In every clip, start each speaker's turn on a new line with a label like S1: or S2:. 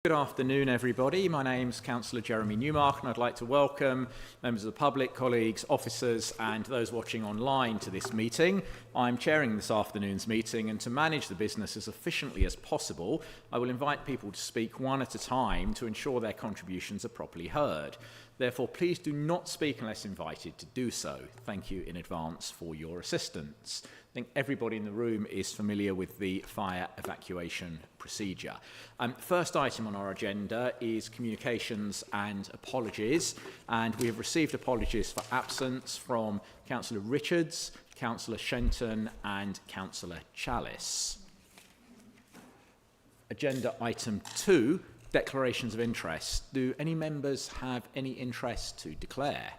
S1: Good afternoon, everybody. My name's Councillor Jeremy Newmark, and I'd like to welcome members of the public, colleagues, officers, and those watching online to this meeting. I'm chairing this afternoon's meeting, and to manage the business as efficiently as possible, I will invite people to speak one at a time to ensure their contributions are properly heard. Therefore, please do not speak unless invited to do so. Thank you in advance for your assistance. I think everybody in the room is familiar with the fire evacuation procedure. First item on our agenda is communications and apologies, and we have received apologies for absence from Councillor Richards, Councillor Shenton and Councillor Chalice. Agenda item 2, declarations of interest. Do any members have any interest to declare?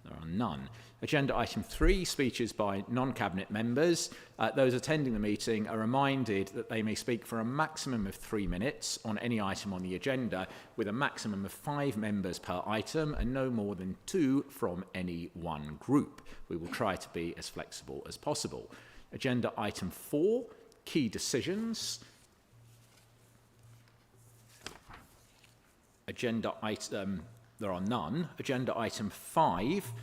S1: There are none. Agenda item 3, speeches by non-cabinet members. Those attending the meeting are reminded that they may speak for a maximum of 3 minutes on any item on the agenda, with a maximum of 5 members per item and no more than 2 from any one group. We will try to be as flexible as possible. Agenda item 4, key decisions. Agenda item, there are none. Agenda item 5,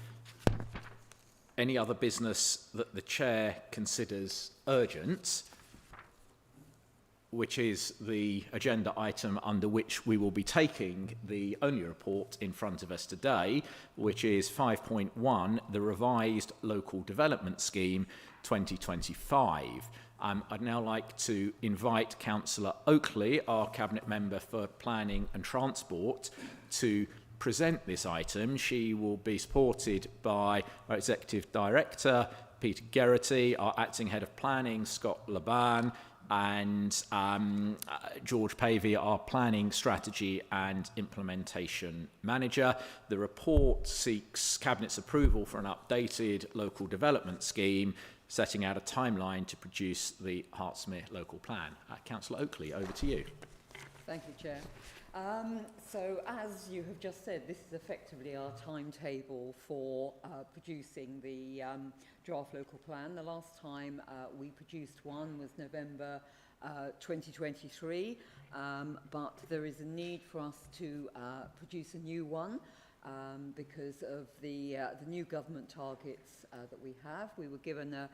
S1: any other business that the chair considers urgent, which is the agenda item under which we will be taking the only report in front of us today, which is 5.1, the revised local development scheme 2025. I'd now like to invite Councillor Oakley, our Cabinet Member for Planning and Transport, to present this item. She will be supported by our Executive Director, Peter Geraghty, our Acting Head of Planning, Scott Laban, and George Pavey, our Planning, Strategy and Implementation Manager. The report seeks Cabinet's approval for an updated local development scheme, setting out a timeline to produce the Hertsmere local plan. Councillor Oakley, over to you.
S2: Thank you, Chair. So, as you have just said, this is effectively our timetable for producing the draft local plan. The last time we produced one was November 2023, but there is a need for us to produce a new one because of the new government targets that we have. We were given a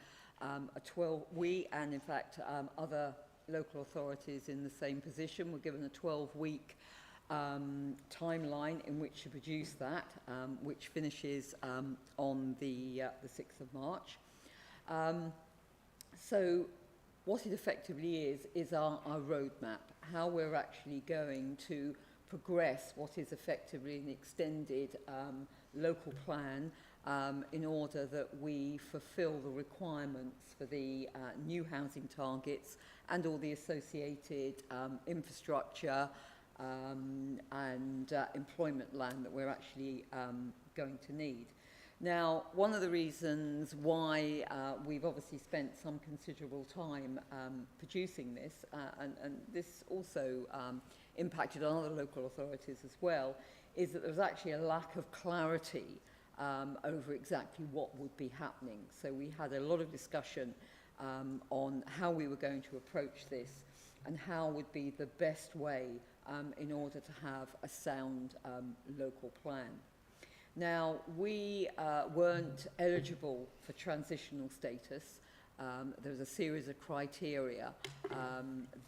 S2: 12, we and in fact other local authorities in the same position were given a 12-week timeline in which to produce that, which finishes on the 6th of March. So what it effectively is our roadmap, how we're actually going to progress what is effectively an extended local plan in order that we fulfil the requirements for the new housing targets and all the associated infrastructure and employment land that we're actually going to need. Now, one of the reasons why we've obviously spent some considerable time producing this, and this also impacted on other local authorities as well, is that there was actually a lack of clarity over exactly what would be happening. So we had a lot of discussion on how we were going to approach this and how would be the best way in order to have a sound local plan. Now, we weren't eligible for transitional status. There was a series of criteria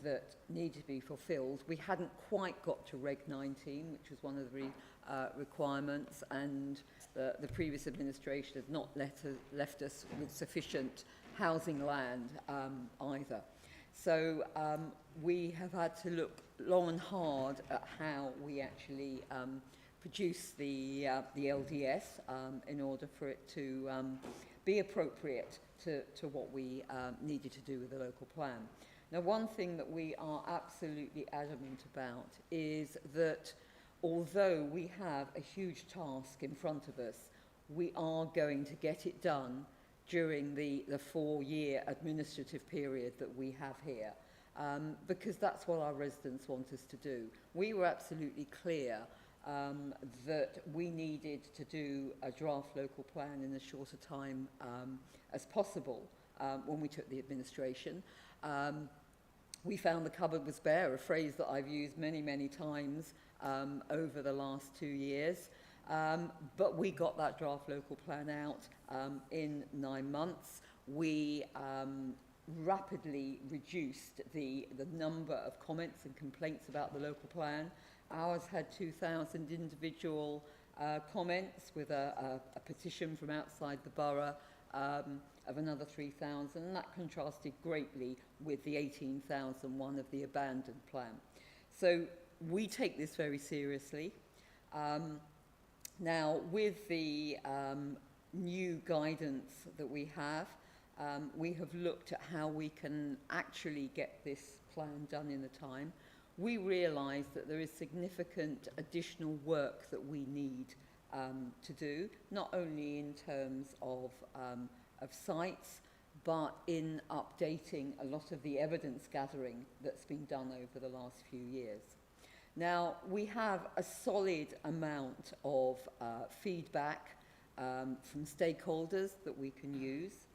S2: that needed to be fulfilled. We hadn't quite got to Reg 19, which was one of the requirements, and the previous administration had not left us with sufficient housing land either. So we have had to look long and hard at how we actually produce the LDS in order for it to be appropriate to what we needed to do with the local plan. Now, one thing that we are absolutely adamant about is that although we have a huge task in front of us, we are going to get it done during the 4-year administrative period that we have here, because that's what our residents want us to do. We were absolutely clear that we needed to do a draft local plan in as short a time as possible when we took the administration. We found the cupboard was bare, a phrase that I've used many, many times over the last 2 years. But we got that draft local plan out in 9 months. We rapidly reduced the number of comments and complaints about the local plan. Ours had 2,000 individual comments, with a petition from outside the borough of another 3,000, and that contrasted greatly with the 18,001 of the abandoned plan. So we take this very seriously. Now, with the new guidance that we have looked at how we can actually get this plan done in the time. We realise that there is significant additional work that we need to do, not only in terms of sites, but in updating a lot of the evidence gathering that's been done over the last few years. Now, we have a solid amount of feedback from stakeholders that we can use.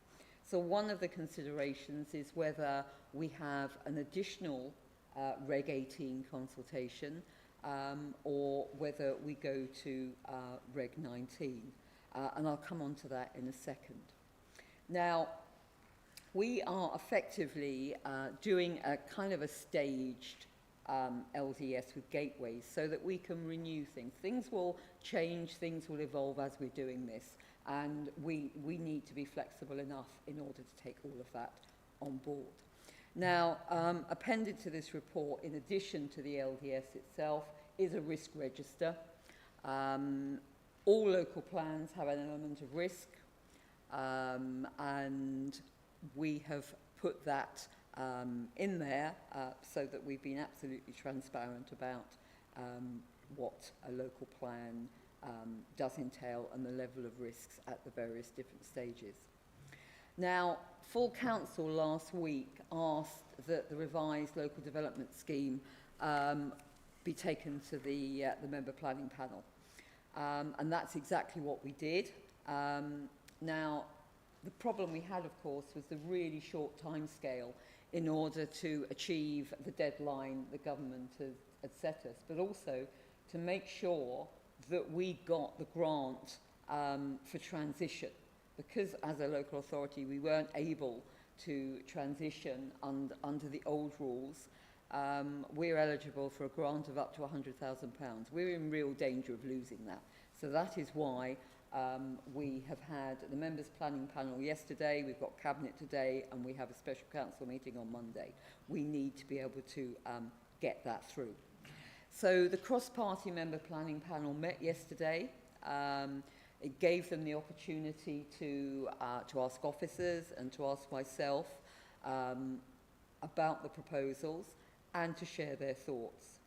S2: So one of the considerations is whether we have an additional Reg 18 consultation or whether we go to Reg 19. And I'll come on to that in a second. Now, we are effectively doing a kind of a staged LDS with gateways so that we can renew things. Things will change, things will evolve as we're doing this, and we need to be flexible enough in order to take all of that on board. Now, appended to this report, in addition to the LDS itself, is a risk register. All local plans have an element of risk, and we have put that in there so that we've been absolutely transparent about what a local plan does entail and the level of risks at the various different stages. Now, full council last week asked that the revised local development scheme be taken to the member planning panel, and that's exactly what we did. Now, the problem we had, of course, was the really short time scale in order to achieve the deadline the government had set us, but also to make sure that we got the grant for transition. Because as a local authority we weren't able to transition under the old rules, we're eligible for a grant of up to £100,000. We're in real danger of losing that. So that is why we have had the members' planning panel yesterday, we've got Cabinet today, and we have a special council meeting on Monday. We need to be able to get that through. So the cross-party member planning panel met yesterday. It gave them the opportunity to ask officers and to ask myself about the proposals and to share their thoughts.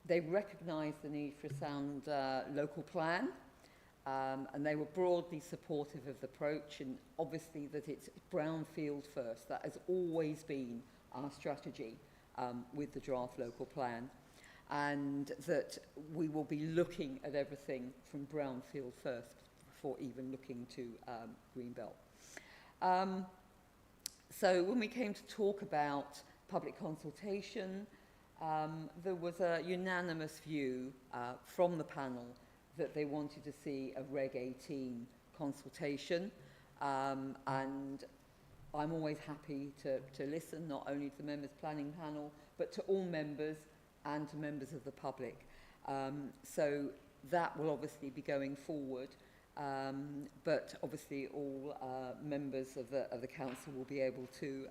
S2: They recognised the need for a sound local plan, and they were broadly supportive of the approach, and obviously that it's brownfield first. That has always been our strategy with the draft local plan, and that we will be looking at everything from brownfield first before even looking to Greenbelt. So when we came to talk about public consultation, there was a unanimous view from the panel that they wanted to see a Reg 18 consultation, and I'm always happy to listen not only to the members' planning panel but to all members and to members of the public. So that will obviously be going forward, but obviously all members of the council will be able to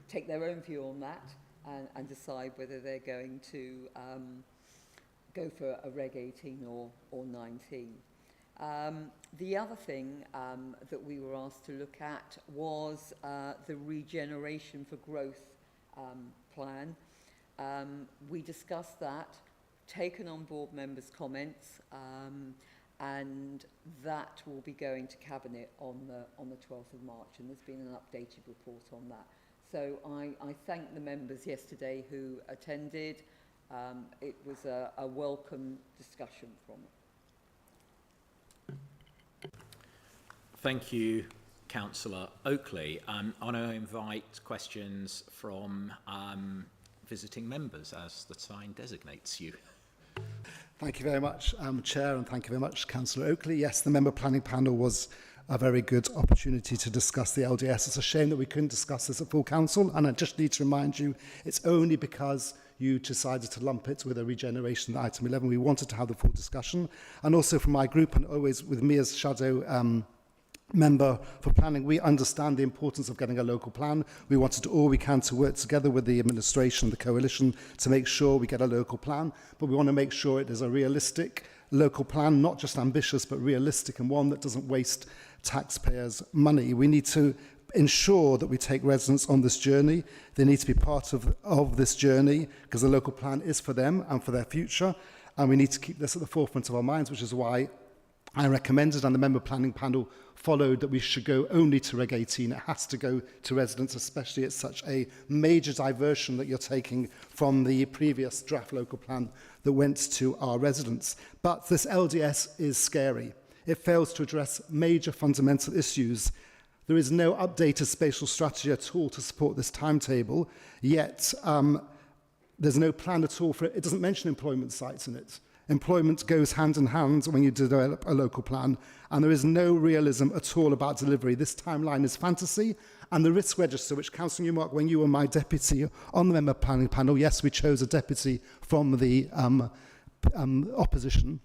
S2: take their own view on that and decide whether they're going to go for a Reg 18 or 19. The other thing that we were asked to look at was the Regeneration for Growth plan. We discussed that, taken on board members' comments, and that will be going to Cabinet on the 12th of March, and there's been an updated report on that. So I thank the members yesterday who attended. It was a welcome discussion from it.
S1: Thank you, Councillor Oakley. I want to invite questions from visiting members as the sign designates you.
S3: Thank you very much, Chair, and thank you very much, Councillor Oakley. Yes, the member planning panel was a very good opportunity to discuss the LDS. It's a shame that we couldn't discuss this at full council, and I just need to remind you, it's only because you decided to lump it with a regeneration item 11. We wanted to have the full discussion, and also from my group, and always with me as shadow member for planning, we understand the importance of getting a local plan. We want to do all we can to work together with the administration, the coalition, to make sure we get a local plan, but we want to make sure it is a realistic local plan, not just ambitious, but realistic, and one that doesn't waste taxpayers' money. We need to ensure that we take residents on this journey. They need to be part of this journey, because the local plan is for them and for their future, and we need to keep this at the forefront of our minds, which is why I recommended, and the member planning panel followed, that we should go only to Reg 18. It has to go to residents, especially it's such a major diversion that you're taking from the previous draft local plan that went to our residents. But this LDS is scary. It fails to address major fundamental issues. There is no updated spatial strategy at all to support this timetable, yet there's no plan at all for it. It doesn't mention employment sites in it. Employment goes hand in hand when you develop a local plan, and there is no realism at all about delivery. This timeline is fantasy, and the risk register, which Councillor Newmark, when you were my deputy on the member planning panel, yes, we chose a deputy from the opposition.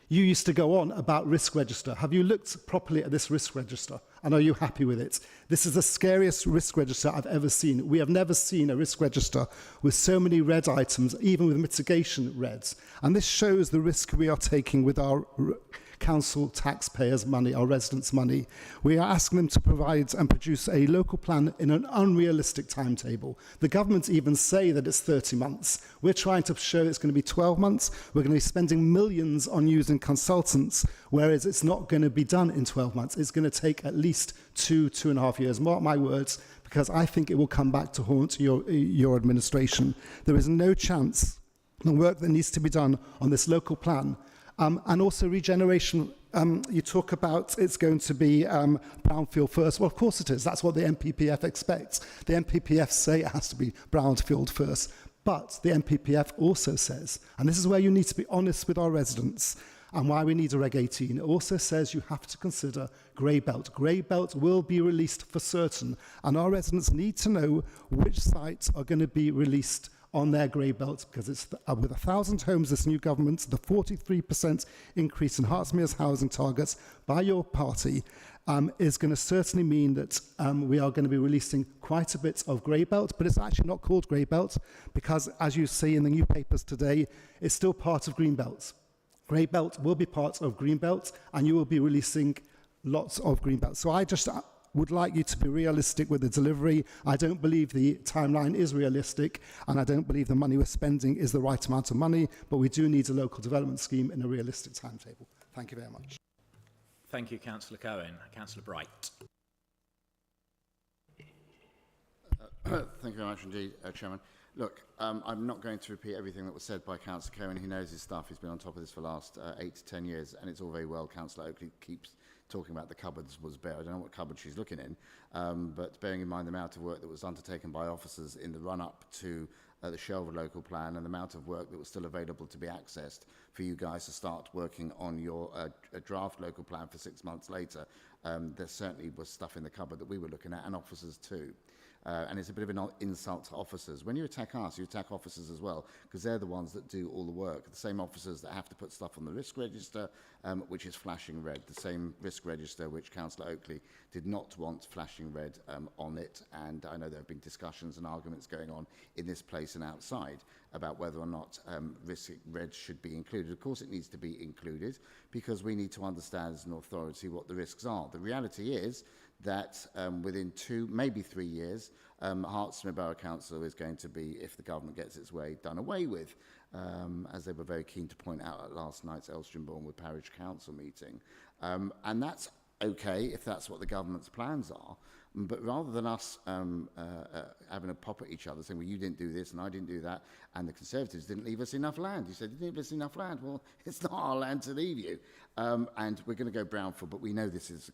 S3: You used to go on about risk register. Have you looked properly at this risk register? And are you happy with it? This is the scariest risk register I've ever seen. We have never seen a risk register with so many red items, even with mitigation reds. And this shows the risk we are taking with our council taxpayers' money, our residents' money. We are asking them to provide and produce a local plan in an unrealistic timetable. The government even say that it's 30 months. We're trying to show it's going to be 12 months. We're going to be spending millions on using consultants, whereas it's not going to be done in 12 months. It's going to take at least 2.5 years. Mark my words, because I think it will come back to haunt your administration. There is no chance the work that needs to be done on this local plan. And also regeneration, you talk about it's going to be brownfield first. Well, of course it is. That's what the MPPF expects. The MPPF say it has to be brownfield first. But the MPPF also says, and this is where you need to be honest with our residents, and why we need a Reg 18, it also says you have to consider grey belt. Grey belt will be released for certain, and our residents need to know which sites are going to be released on their grey belt, because it's with 1,000 homes, this new government, the 43% increase in Hertsmere's housing targets by your party is going to certainly mean that we are going to be releasing quite a bit of grey belt, but it's actually not called grey belt, because as you see in the new papers today, it's still part of green belt. Grey belt will be part of green belt, and you will be releasing lots of green belt. So I just would like you to be realistic with the delivery. I don't believe the timeline is realistic, and I don't believe the money we're spending is the right amount of money, but we do need a local development scheme in a realistic timetable. Thank you very much.
S1: Thank you, Councillor Cohen. Councillor Bright.
S4: Thank you very much indeed, Chairman. Look, I'm not going to repeat everything that was said by Councillor Cohen. He knows his stuff. He's been on top of this for the last 8 to 10 years, and it's all very well. Councillor Oakley keeps talking about the cupboards was bare. I don't know what cupboard she's looking in, but bearing in mind the amount of work that was undertaken by officers in the run-up to the Shelford local plan and the amount of work that was still available to be accessed for you guys to start working on your draft local plan for 6 months later, there certainly was stuff in the cupboard that we were looking at, and officers too. And it's a bit of an insult to officers. When you attack us, you attack officers as well, because they're the ones that do all the work. The same officers that have to put stuff on the risk register, which is flashing red. The same risk register which Councillor Oakley did not want flashing red on it. And I know there have been discussions and arguments going on in this place and outside about whether or not risk red should be included. Of course it needs to be included, because we need to understand as an authority what the risks are. The reality is that within 2, maybe 3 years, Hertsmere Borough Council is going to be, if the government gets its way, done away with, as they were very keen to point out at last night's Elstrom-Bournemouth Parish Council meeting. And that's okay if that's what the government's plans are, but rather than us having a pop at each other, saying, well, you didn't do this and I didn't do that, and the Conservatives didn't leave us enough land. You said, you didn't leave us enough land. Well, it's not our land to leave you. And we're going to go brownfield, but we know this is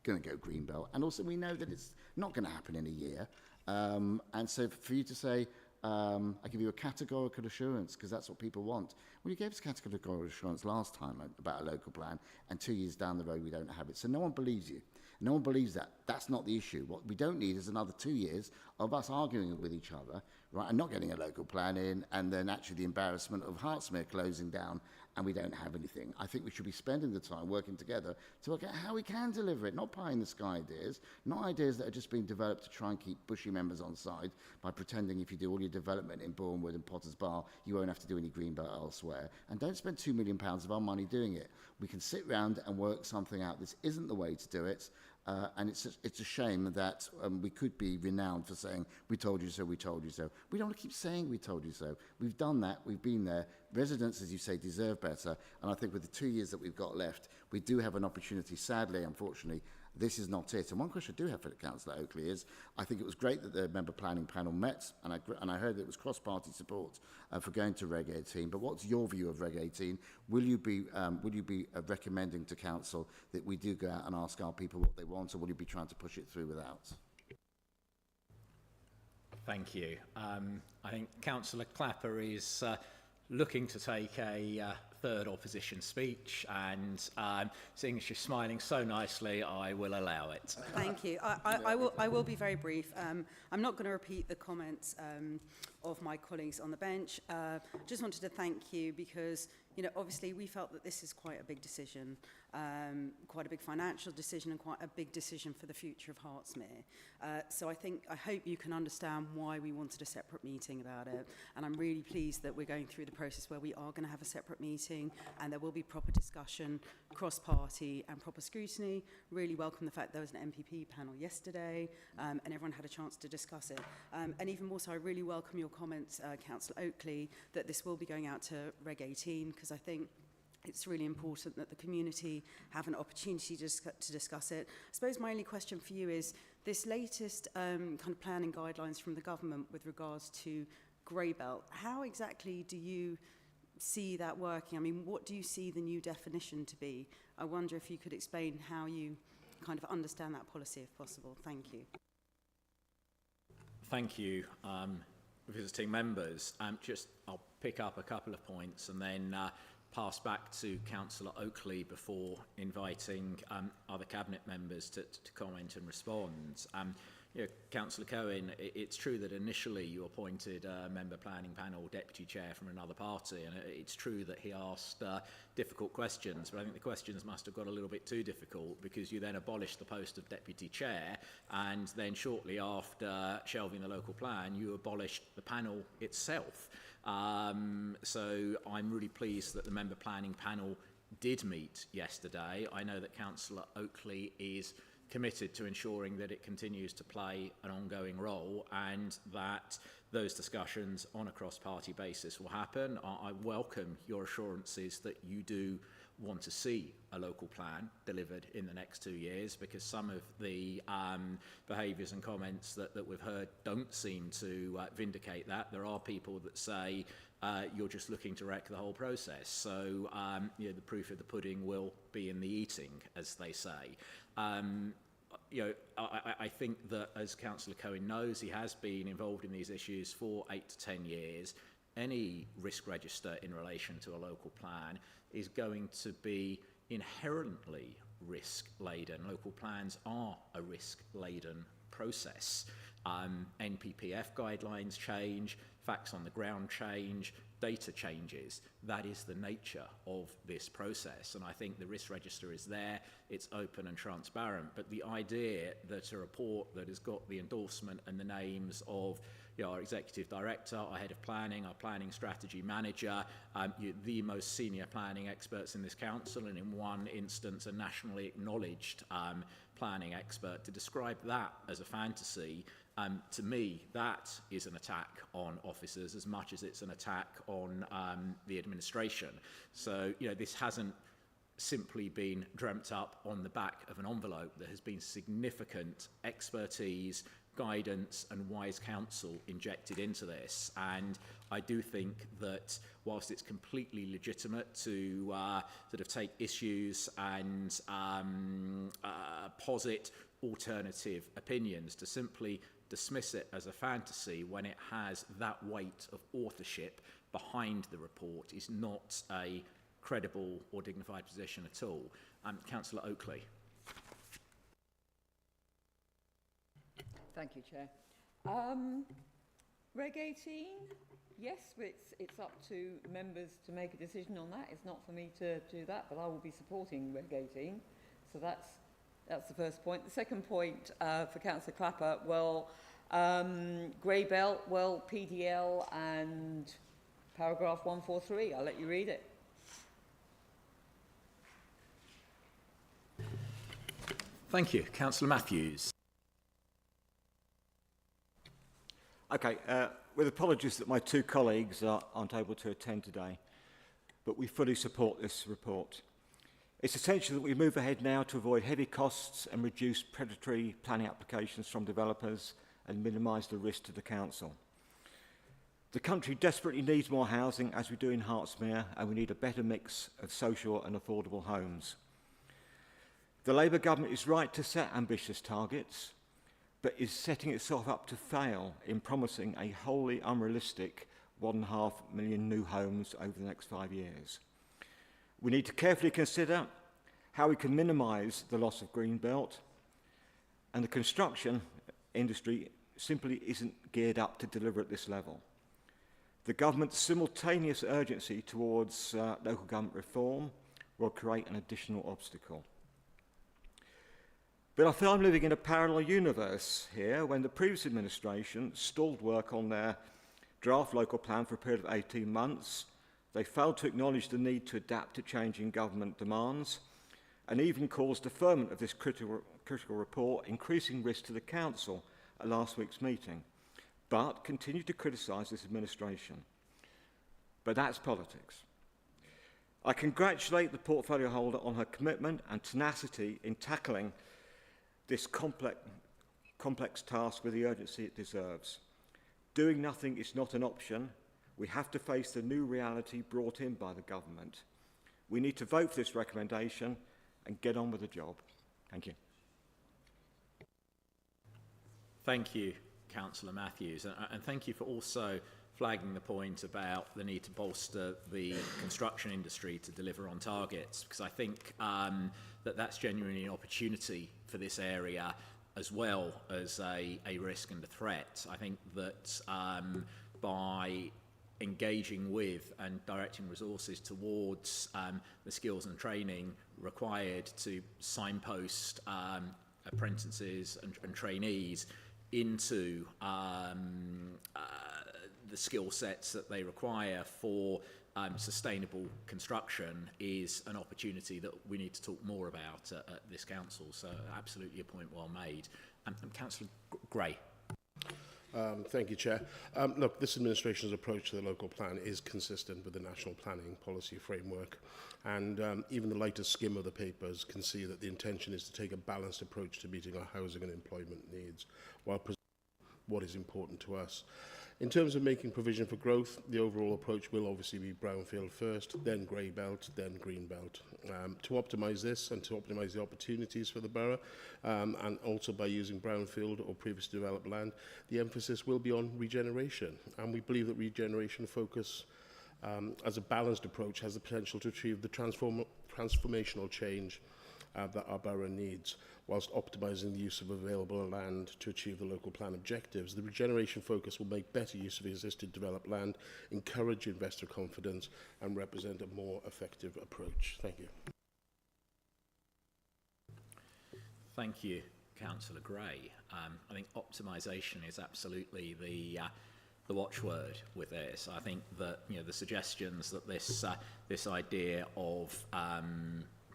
S4: going to go greenbelt, and also we know that it's not going to happen in a year. And so for you to say, I give you a categorical assurance, because that's what people want. Well, you gave us categorical assurance last time about a local plan, and 2 years down the road we don't have it. So no one believes you. No one believes that. That's not the issue. What we don't need is another 2 years of us arguing with each other, right, and not getting a local plan in, and then actually the embarrassment of Hertsmere closing down and we don't have anything. I think we should be spending the time working together to work out how we can deliver it, not pie in the sky ideas, not ideas that are just being developed to try and keep bushy members on side by pretending if you do all your development in Bournemouth and Potter's Bar, you won't have to do any greenbelt elsewhere. And don't spend £2 million of our money doing it. We can sit round and work something out. This isn't the way to do it. And it's a shame that we could be renowned for saying, we told you so, we told you so. We don't want to keep saying we told you so. We've done that, we've been there. Residents, as you say, deserve better. And I think with the 2 years that we've got left, we do have an opportunity. Sadly, unfortunately, this is not it. And one question I do have for Councillor Oakley is, I think it was great that the member planning panel met, and I heard that it was cross-party support for going to Reg 18. But what's your view of Reg 18? Will you be recommending to Council that we do go out and ask our people what they want, or will you be trying to push it through without?
S1: Thank you. I think Councillor Clapper is looking to take a third opposition speech, and seeing as she's smiling so nicely, I will allow it.
S5: Thank you. I will be very brief. I'm not going to repeat the comments of my colleagues on the bench. Just wanted to thank you because, you know, obviously we felt that this is quite a big decision, quite a big financial decision and quite a big decision for the future of Hertsmere. So I hope you can understand why we wanted a separate meeting about it. And I'm really pleased that we're going through the process where we are going to have a separate meeting and there will be proper discussion, cross-party and proper scrutiny. Really welcome the fact there was an MPP panel yesterday and everyone had a chance to discuss it. And even more so, I really welcome your comments, Councillor Oakley, that this will be going out to Reg 18, because I think it's really important that the community have an opportunity to discuss it. I suppose my only question for you is this latest kind of planning guidelines from the government with regards to grey belt. How exactly do you see that working? I mean, what do you see the new definition to be? I wonder if you could explain how you kind of understand that policy, if possible. Thank you.
S1: Thank you, visiting members. I'll pick up a couple of points and then pass back to Councillor Oakley before inviting other Cabinet members to comment and respond. You know, Councillor Cohen, it's true that initially you appointed a member planning panel deputy chair from another party, and it's true that he asked difficult questions, but I think the questions must have got a little bit too difficult because you then abolished the post of deputy chair, and then shortly after shelving the local plan, you abolished the panel itself. So I'm really pleased that the member planning panel did meet yesterday. I know that Councillor Oakley is committed to ensuring that it continues to play an ongoing role and that those discussions on a cross-party basis will happen. I welcome your assurances that you do want to see a local plan delivered in the next 2 years, because some of the behaviours and comments that we've heard don't seem to vindicate that. There are people that say you're just looking to wreck the whole process. So you know, the proof of the pudding will be in the eating, as they say. You know, I think that, as Councillor Cohen knows, he has been involved in these issues for 8 to 10 years. Any risk register in relation to a local plan is going to be inherently risk-laden. Local plans are a risk-laden process. NPPF guidelines change, facts on the ground change, data changes. That is the nature of this process, and I think the risk register is there, it's open and transparent, but the idea that a report that has got the endorsement and the names of our executive director, our head of planning, our planning strategy manager, the most senior planning experts in this council, and in one instance a nationally acknowledged planning expert, to describe that as a fantasy, to me, that is an attack on officers as much as it's an attack on the administration. So, you know, this hasn't simply been dreamt up on the back of an envelope. There has been significant expertise, guidance and wise counsel injected into this. And I do think that whilst it's completely legitimate to sort of take issues and posit alternative opinions, to simply dismiss it as a fantasy when it has that weight of authorship behind the report is not a credible or dignified position at all. Councillor Oakley.
S2: Thank you, Chair. Reg 18, yes, it's up to members to make a decision on that. It's not for me to do that, but I will be supporting Reg 18. So that's the first point. The second point for Councillor Clapper, well, grey belt, well, PDL and paragraph 143. I'll let you read it.
S1: Thank you. Councillor Matthews.
S6: Okay, with apologies that my two colleagues aren't able to attend today, but we fully support this report. It's essential that we move ahead now to avoid heavy costs and reduce predatory planning applications from developers and minimise the risk to the council. The country desperately needs more housing, as we do in Hertsmere, and we need a better mix of social and affordable homes. The Labour government is right to set ambitious targets, but is setting itself up to fail in promising a wholly unrealistic 1.5 million new homes over the next 5 years. We need to carefully consider how we can minimise the loss of green belt, and the construction industry simply isn't geared up to deliver at this level. The government's simultaneous urgency towards local government reform will create an additional obstacle. But I feel I'm living in a parallel universe here when the previous administration stalled work on their draft local plan for a period of 18 months. They failed to acknowledge the need to adapt to changing government demands and even caused deferment of this critical report, increasing risk to the council at last week's meeting, but continued to criticise this administration. But that's politics. I congratulate the portfolio holder on her commitment and tenacity in tackling this complex task with the urgency it deserves. Doing nothing is not an option. We have to face the new reality brought in by the government. We need to vote for this recommendation and get on with the job. Thank you.
S1: Thank you, Councillor Matthews, and thank you for also flagging the point about the need to bolster the construction industry to deliver on targets, because I think that's genuinely an opportunity for this area as well as a risk and a threat. I think that by engaging with and directing resources towards the skills and training required to signpost apprentices and trainees into the skill sets that they require for sustainable construction is an opportunity that we need to talk more about at this council. So absolutely a point well made. Councillor Gray.
S7: Thank you, Chair. Look, this administration's approach to the local plan is consistent with the national planning policy framework, and even the lightest skim of the papers can see that the intention is to take a balanced approach to meeting our housing and employment needs while preserving what is important to us. In terms of making provision for growth, the overall approach will obviously be brownfield first, then grey belt, then green belt. To optimise this and to optimise the opportunities for the borough, and also by using brownfield or previously developed land, the emphasis will be on regeneration. And we believe that regeneration focus as a balanced approach has the potential to achieve the transformational change that our borough needs, whilst optimising the use of available land to achieve the local plan objectives. The regeneration focus will make better use of existing developed land, encourage investor confidence, and represent a more effective approach. Thank you. Thank
S1: you, Councillor Gray. I think optimisation is absolutely the watchword with this. I think that the suggestions that this idea of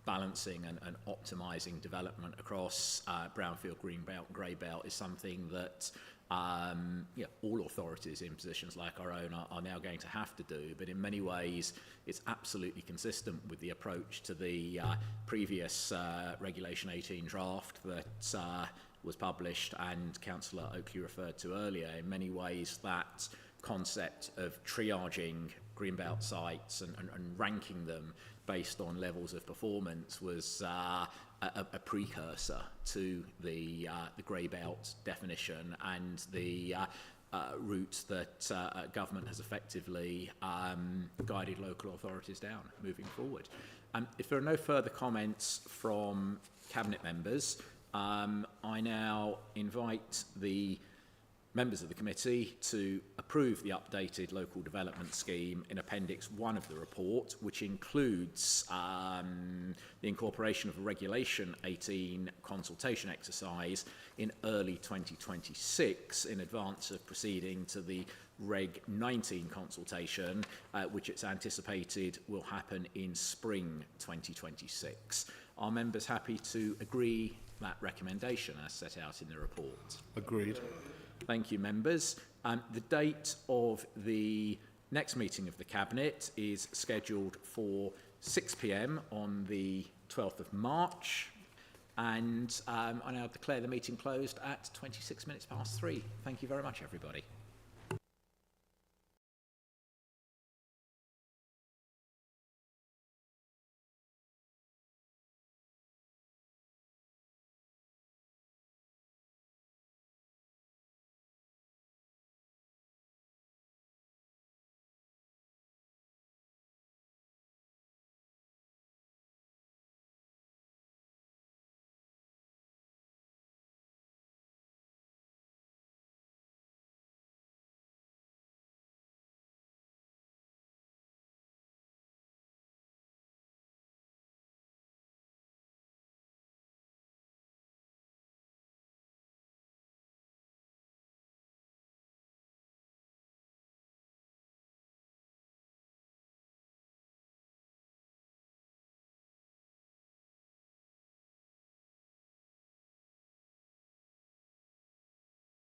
S1: balancing and optimising development across brownfield, green belt, grey belt is something that all authorities in positions like our own are now going to have to do. But in many ways, it's absolutely consistent with the approach to the previous Regulation 18 draft that was published and Councillor Oakley referred to earlier. In many ways, that concept of triaging greenbelt sites and ranking them based on levels of performance was a precursor to the grey belt definition and the route that government has effectively guided local authorities down moving forward. If there are no further comments from Cabinet members, I now invite the members of the committee to approve the updated local development scheme in Appendix 1 of the report, which includes the incorporation of a Regulation 18 consultation exercise in early 2026 in advance of proceeding to the Reg 19 consultation, which it's anticipated will happen in spring 2026. Are members happy to agree that recommendation as set out in the report?
S7: Agreed.
S1: Thank you, members. The date of the next meeting of the Cabinet is scheduled for 6 p.m. on the 12th of March. And I now declare the meeting closed at 26 minutes past 3. Thank you very much, everybody.